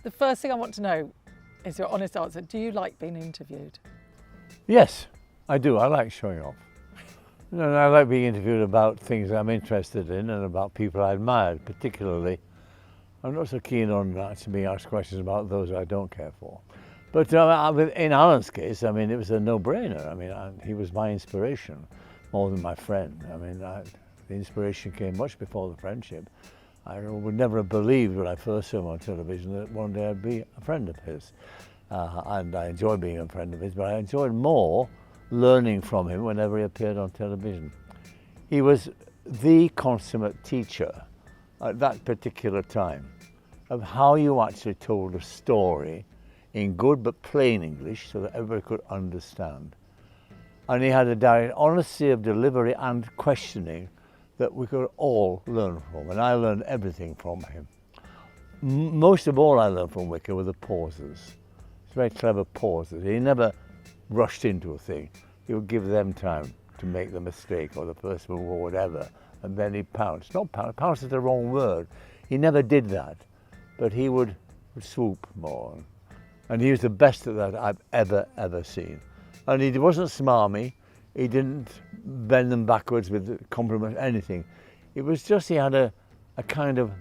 The first thing I want to know is your honest answer. Do you like being interviewed? Yes, I do. I like showing off. And I like being interviewed about things I'm interested in and about people I admired, particularly. I'm not so keen on being asked questions about those I don't care for. But in Alan's case, I mean, it was a no-brainer. I mean, he was my inspiration more than my friend. I mean, the inspiration came much before the friendship. I would never have believed when I first saw him on television that one day I'd be a friend of his. And I enjoy being a friend of his, but I enjoyed more learning from him whenever he appeared on television. He was the consummate teacher at that particular time of how you actually told a story in good but plain English so that everybody could understand. And he had a direct honesty of delivery and questioning that we could all learn from, and I learned everything from him. Most of all I learned from Wicker were the pauses. It's very clever pauses. He never rushed into a thing. He would give them time to make the mistake or the first move or whatever, and then he pounced. Not pounce, pounce is the wrong word. He never did that, but he would swoop more. And he was the best at that I've ever seen. And he wasn't smarmy. He didn't bend them backwards with compliment, anything. It was just he had a kind of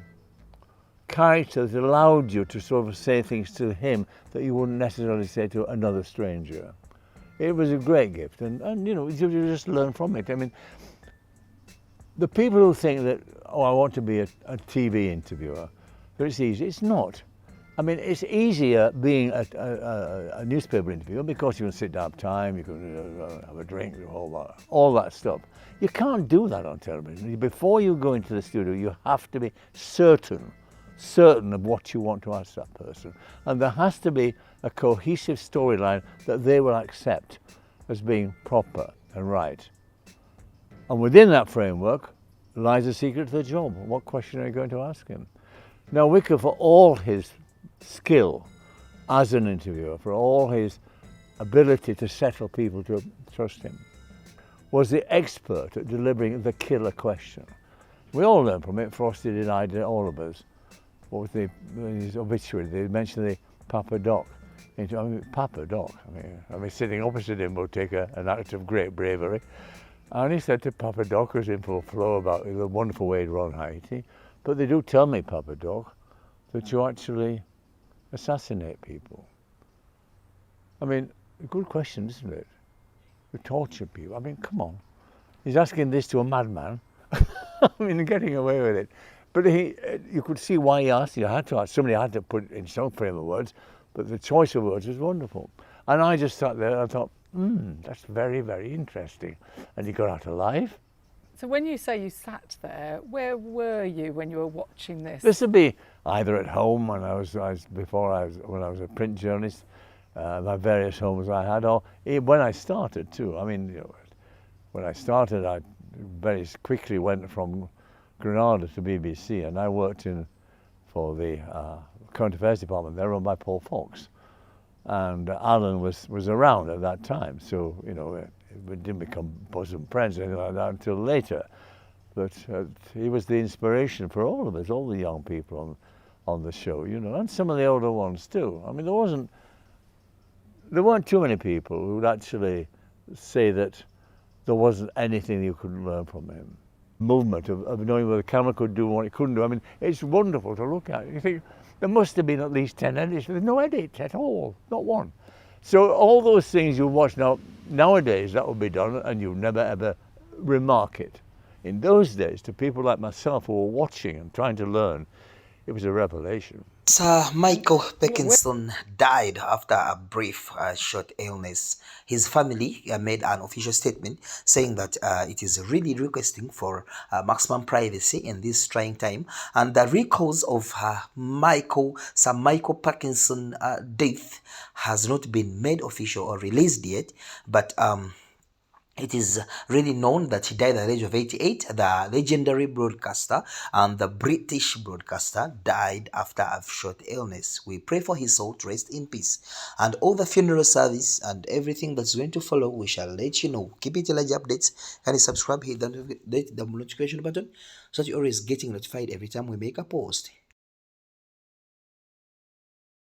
character that allowed you to sort of say things to him that you wouldn't necessarily say to another stranger. It was a great gift, and you know, you just learn from it. I mean, the people who think that, oh, I want to be a TV interviewer, that it's easy, it's not. I mean, it's easier being a newspaper interviewer because you can sit down time, you can have a drink, all that stuff. You can't do that on television. Before you go into the studio, you have to be certain of what you want to ask that person. And there has to be a cohesive storyline that they will accept as being proper and right. And within that framework lies the secret to the job. What question are you going to ask him? Now, Wicker, for all his skill as an interviewer, for all his ability to settle people to trust him, was the expert at delivering the killer question. We all learned from it. Frosty did, I did, all of us. What was his obituary? They mentioned the Papa Doc. I mean, Papa Doc. I mean, sitting opposite him would take an act of great bravery. And he said to Papa Doc, who was in full flow about the wonderful way he'd run Haiti, but they do tell me, Papa Doc, that you actually assassinate people. I mean, a good question, isn't it? You torture people. I mean, come on. He's asking this to a madman. I mean, getting away with it. But you could see why he asked. You had to ask. Somebody had to put it in some frame of words, but the choice of words was wonderful. And I just sat there and I thought, that's very, very interesting. And he got out alive. So when you say you sat there, where were you when you were watching this? This would be either at home when I was a print journalist, my various homes I had, or when I started too. I mean, you know, when I started, I very quickly went from Granada to BBC, and I worked for the current affairs department. They're run by Paul Fox, and Alan was around at that time. So you know, we didn't become bosom friends or anything like that until later. But he was the inspiration for all of us, all the young people on the show, you know, and some of the older ones too. I mean, there weren't too many people who would actually say that there wasn't anything you couldn't learn from him. Movement of knowing what the camera could do and what it couldn't do. I mean, it's wonderful to look at. You think, there must have been at least 10 edits. There's no edit at all, not one. So all those things you watch nowadays, that would be done and you never ever remark it. In those days, to people like myself who were watching and trying to learn, it was a revelation. Sir Micheal Parkinson died after a brief short illness. His family made an official statement saying that it is really requesting for maximum privacy in this trying time, and the cause of Sir Micheal Parkinson death has not been made official or released yet, but it is really known that he died at the age of 88. The legendary broadcaster and the British broadcaster died after a short illness. We pray for his soul to rest in peace. And all the funeral service and everything that's going to follow, we shall let you know. Keep it large updates. Can you subscribe, hit the notification button so that you're always getting notified every time we make a post.